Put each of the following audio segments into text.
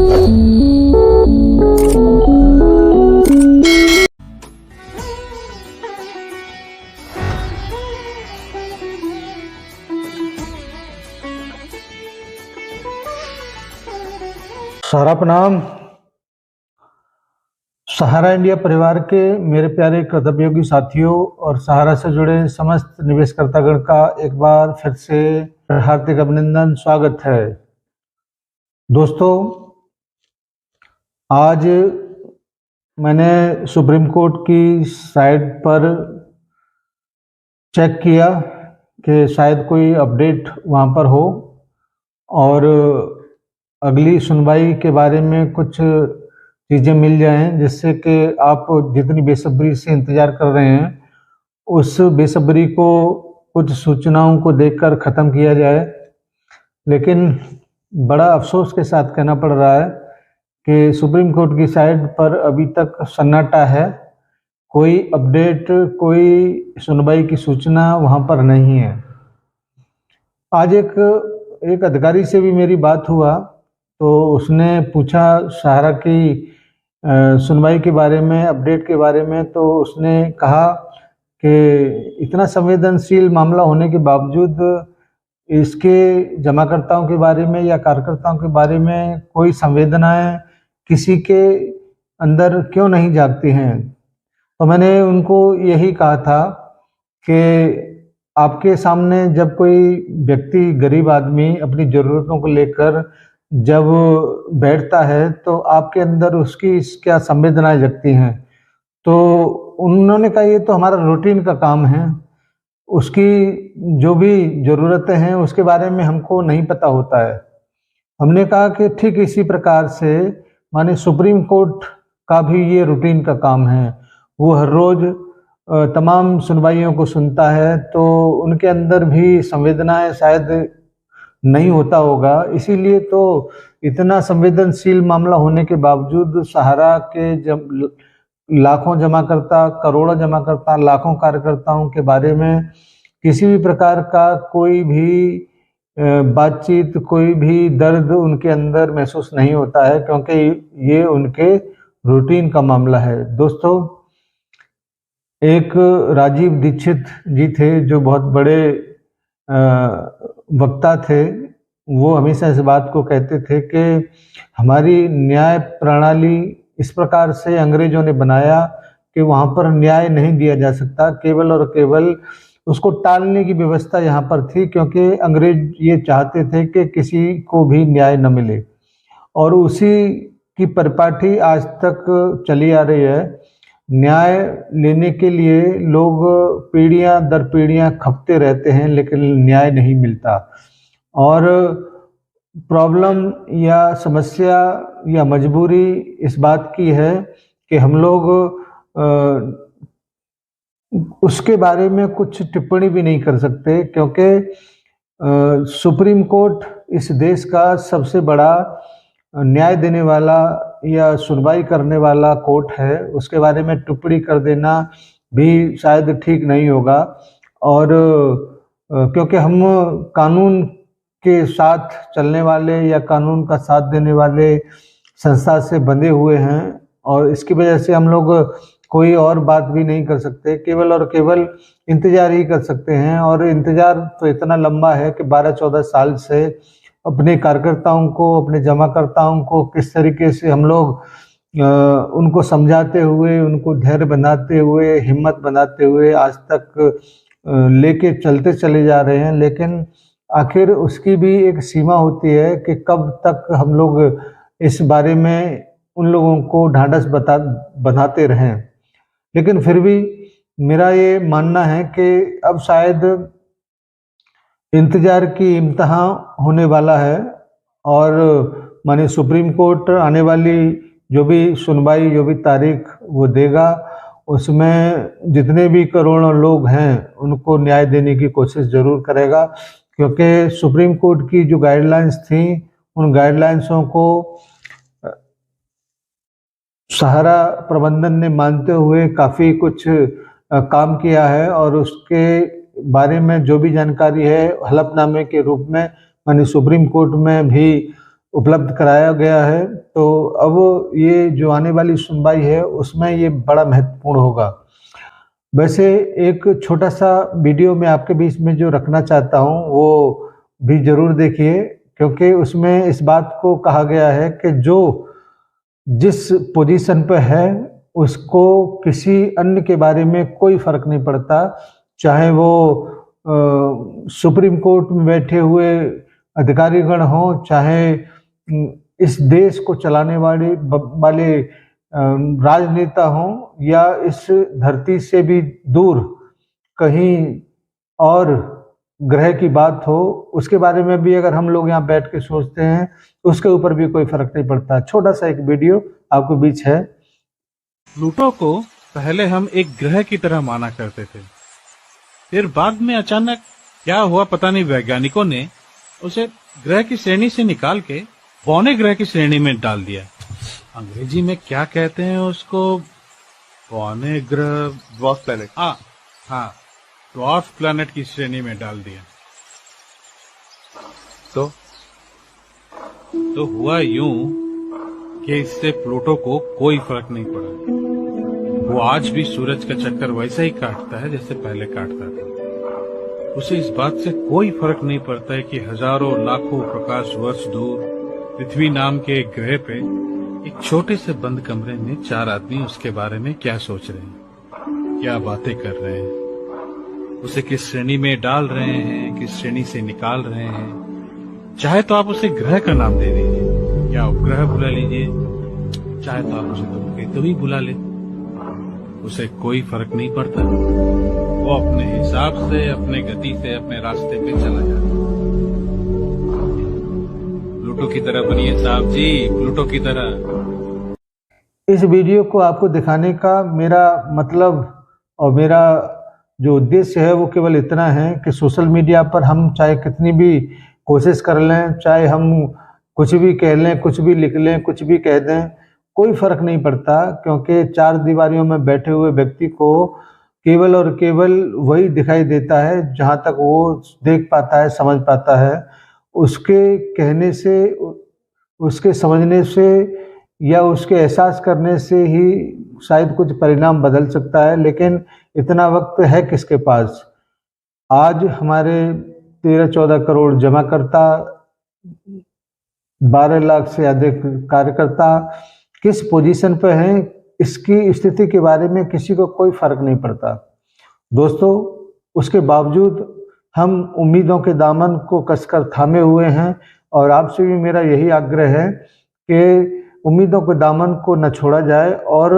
सहारा प्रणाम। सहारा इंडिया परिवार के मेरे प्यारे कर्तव्योगी साथियों और सहारा से जुड़े समस्त निवेशकर्तागण का एक बार फिर से हार्दिक अभिनंदन, स्वागत है। दोस्तों, आज मैंने सुप्रीम कोर्ट की साइट पर चेक किया कि शायद कोई अपडेट वहाँ पर हो और अगली सुनवाई के बारे में कुछ चीज़ें मिल जाएं, जिससे कि आप जितनी बेसब्री से इंतज़ार कर रहे हैं उस बेसब्री को कुछ सूचनाओं को देखकर ख़त्म किया जाए। लेकिन बड़ा अफसोस के साथ कहना पड़ रहा है कि सुप्रीम कोर्ट की साइट पर अभी तक सन्नाटा है, कोई अपडेट, कोई सुनवाई की सूचना वहाँ पर नहीं है। आज एक अधिकारी से भी मेरी बात हुआ तो उसने पूछा सहारा की सुनवाई के बारे में, अपडेट के बारे में, तो उसने कहा कि इतना संवेदनशील मामला होने के बावजूद इसके जमाकर्ताओं के बारे में या कार्यकर्ताओं के बारे में कोई संवेदनाएं किसी के अंदर क्यों नहीं जागती हैं। तो मैंने उनको यही कहा था कि आपके सामने जब कोई व्यक्ति, गरीब आदमी अपनी ज़रूरतों को लेकर जब बैठता है तो आपके अंदर उसकी क्या संवेदनाएं जगती हैं। तो उन्होंने कहा ये तो हमारा रूटीन का काम है, उसकी जो भी ज़रूरतें हैं उसके बारे में हमको नहीं पता होता है। हमने कहा कि ठीक इसी प्रकार से माने सुप्रीम कोर्ट का भी ये रूटीन का काम है, वो हर रोज़ तमाम सुनवाइयों को सुनता है, तो उनके अंदर भी संवेदनाएं शायद नहीं होता होगा। इसीलिए तो इतना संवेदनशील मामला होने के बावजूद सहारा के जब लाखों जमाकर्ता, करोड़ों जमाकर्ता, लाखों कार्यकर्ताओं के बारे में किसी भी प्रकार का कोई भी बातचीत, कोई भी दर्द उनके अंदर महसूस नहीं होता है, क्योंकि ये उनके रूटीन का मामला है। दोस्तों, एक राजीव दीक्षित जी थे जो बहुत बड़े वक्ता थे। वो हमेशा इस बात को कहते थे कि हमारी न्याय प्रणाली इस प्रकार से अंग्रेजों ने बनाया कि वहाँ पर न्याय नहीं दिया जा सकता, केवल और केवल उसको टालने की व्यवस्था यहाँ पर थी, क्योंकि अंग्रेज ये चाहते थे कि किसी को भी न्याय न मिले, और उसी की परिपाटी आज तक चली आ रही है। न्याय लेने के लिए लोग पीढ़ियां दर पीढ़ियां खपते रहते हैं, लेकिन न्याय नहीं मिलता। और प्रॉब्लम या समस्या या मजबूरी इस बात की है कि हम लोग उसके बारे में कुछ टिप्पणी भी नहीं कर सकते, क्योंकि सुप्रीम कोर्ट इस देश का सबसे बड़ा न्याय देने वाला या सुनवाई करने वाला कोर्ट है। उसके बारे में टिप्पणी कर देना भी शायद ठीक नहीं होगा, और क्योंकि हम कानून के साथ चलने वाले या कानून का साथ देने वाले संस्था से बंधे हुए हैं, और इसकी वजह से हम लोग कोई और बात भी नहीं कर सकते, केवल और केवल इंतज़ार ही कर सकते हैं। और इंतज़ार तो इतना लंबा है कि 12-14 साल से अपने कार्यकर्ताओं को, अपने जमाकर्ताओं को किस तरीके से हम लोग उनको समझाते हुए, उनको धैर्य बनाते हुए, हिम्मत बनाते हुए आज तक लेके चलते चले जा रहे हैं। लेकिन आखिर उसकी भी एक सीमा होती है कि कब तक हम लोग इस बारे में उन लोगों को ढांढस बनाते रहें। लेकिन फिर भी मेरा ये मानना है कि अब शायद इंतज़ार की इम्तिहान होने वाला है, और माने सुप्रीम कोर्ट आने वाली जो भी सुनवाई, जो भी तारीख वो देगा, उसमें जितने भी करोड़ों लोग हैं उनको न्याय देने की कोशिश ज़रूर करेगा। क्योंकि सुप्रीम कोर्ट की जो गाइडलाइंस थी, उन गाइडलाइंसों को सहारा प्रबंधन ने मानते हुए काफ़ी कुछ काम किया है, और उसके बारे में जो भी जानकारी है हलफनामे के रूप में माने सुप्रीम कोर्ट में भी उपलब्ध कराया गया है। तो अब ये जो आने वाली सुनवाई है उसमें ये बड़ा महत्वपूर्ण होगा। वैसे एक छोटा-सा वीडियो मैं आपके बीच में जो रखना चाहता हूँ वो भी ज़रूर देखिए, क्योंकि उसमें इस बात को कहा गया है कि जो जिस पोजीशन पे है उसको किसी अन्य के बारे में कोई फ़र्क नहीं पड़ता, चाहे वो सुप्रीम कोर्ट में बैठे हुए अधिकारीगण हों, चाहे इस देश को चलाने वाले राजनेता हों, या इस धरती से भी दूर कहीं और ग्रह की बात हो, उसके बारे में भी अगर हम लोग यहाँ बैठ के सोचते हैं तो उसके ऊपर भी कोई फर्क नहीं पड़ता। छोटा सा एक वीडियो आपके बीच है। प्लूटो को पहले हम एक ग्रह की तरह माना करते थे, फिर बाद में अचानक क्या हुआ पता नहीं, वैज्ञानिकों ने उसे ग्रह की श्रेणी से निकाल के बौने ग्रह की श्रेणी में डाल दिया। अंग्रेजी में क्या कहते हैं उसको, बौने ग्रह, ड्वार्फ प्लैनेट। हाँ, ड्वार्फ प्लैनेट की श्रेणी में डाल दिया। तो हुआ यूं कि इससे प्लूटो को कोई फर्क नहीं पड़ा। वो आज भी सूरज का चक्कर वैसा ही काटता है जैसे पहले काटता था। उसे इस बात से कोई फर्क नहीं पड़ता है कि हजारों लाखों प्रकाश वर्ष दूर पृथ्वी नाम के एक ग्रह पे एक छोटे से बंद कमरे में 4 आदमी उसके बारे में क्या सोच रहे हैं, क्या बातें कर रहे हैं, उसे किस श्रेणी में डाल रहे हैं, किस श्रेणी से निकाल रहे हैं। चाहे तो आप उसे ग्रह का नाम दे दीजिए या उपग्रह बुला लीजिए, चाहे तो आप उसे धूमकेतु ही बुला ले, उसे कोई फर्क नहीं पड़ता। वो अपने हिसाब से, अपने गति से अपने रास्ते पे चला जाता है। प्लूटो की तरह बनिए साहब जी, प्लूटो की तरह। इस वीडियो को आपको दिखाने का मेरा मतलब और मेरा जो उद्देश्य है वो केवल इतना है कि सोशल मीडिया पर हम चाहे कितनी भी कोशिश कर लें, चाहे हम कुछ भी कह लें, कुछ भी लिख लें, कुछ भी कह दें, कोई फर्क नहीं पड़ता, क्योंकि 4 दीवारियों में बैठे हुए व्यक्ति को केवल और केवल वही दिखाई देता है जहाँ तक वो देख पाता है, समझ पाता है। उसके कहने से, उसके समझने से या उसके एहसास करने से ही शायद कुछ परिणाम बदल सकता है, लेकिन इतना वक्त है किसके पास। आज हमारे 13-14 करोड़ जमाकर्ता, 12 लाख से अधिक कार्यकर्ता किस पोजीशन पे हैं, इसकी स्थिति के बारे में किसी को कोई फर्क नहीं पड़ता। दोस्तों, उसके बावजूद हम उम्मीदों के दामन को कसकर थामे हुए हैं, और आपसे भी मेरा यही आग्रह है कि उम्मीदों के दामन को न छोड़ा जाए और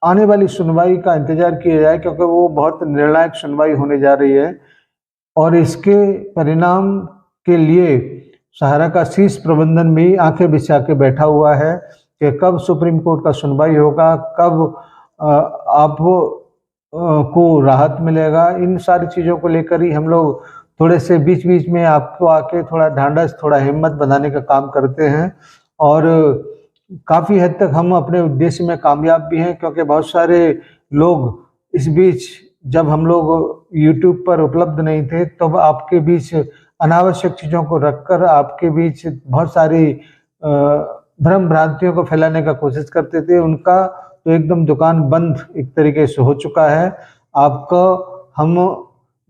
आने वाली सुनवाई का इंतजार किया जाए, क्योंकि वो बहुत निर्णायक सुनवाई होने जा रही है। और इसके परिणाम के लिए सहारा का शीर्ष प्रबंधन भी आंखें बिछा के बैठा हुआ है कि कब सुप्रीम कोर्ट का सुनवाई होगा, कब आप को राहत मिलेगा। इन सारी चीज़ों को लेकर ही हम लोग थोड़े से बीच बीच में आपको आके थोड़ा ढांढस, थोड़ा हिम्मत बनाने का काम करते हैं, और काफ़ी हद तक हम अपने उद्देश्य में कामयाब भी हैं, क्योंकि बहुत सारे लोग इस बीच, जब हम लोग यूट्यूब पर उपलब्ध नहीं थे, तब तो आपके बीच अनावश्यक चीज़ों को रखकर आपके बीच बहुत सारी भ्रम भ्रांतियों को फैलाने का कोशिश करते थे। उनका तो एकदम दुकान बंद एक तरीके से हो चुका है। आपको हम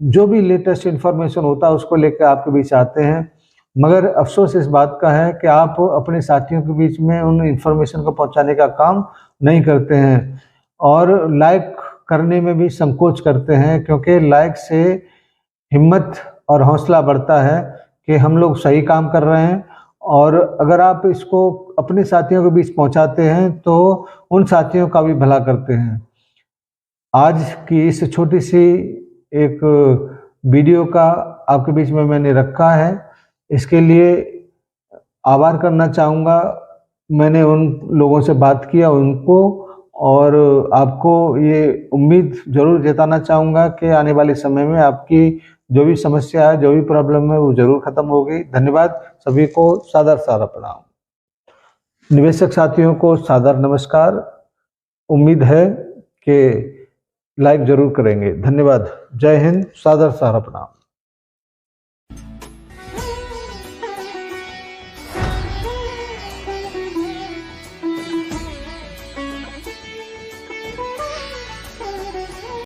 जो भी लेटेस्ट इन्फॉर्मेशन होता है उसको लेकर आपके बीच आते हैं, मगर अफसोस इस बात का है कि आप अपने साथियों के बीच में उन इन्फॉर्मेशन को पहुंचाने का काम नहीं करते हैं, और लाइक करने में भी संकोच करते हैं, क्योंकि लाइक से हिम्मत और हौसला बढ़ता है कि हम लोग सही काम कर रहे हैं। और अगर आप इसको अपने साथियों के बीच पहुंचाते हैं तो उन साथियों का भी भला करते हैं। आज की इस छोटी सी एक वीडियो का आपके बीच में मैंने रखा है, इसके लिए आभार करना चाहूँगा। मैंने उन लोगों से बात किया, उनको, और आपको ये उम्मीद ज़रूर जताना चाहूँगा कि आने वाले समय में आपकी जो भी समस्या है, जो भी प्रॉब्लम है, वो ज़रूर ख़त्म होगी। धन्यवाद। सभी को सादर सारा प्रणाम। निवेशक साथियों को सादर नमस्कार। उम्मीद है कि लाइक ज़रूर करेंगे। धन्यवाद। जय हिंद। सादर सारा प्रणाम।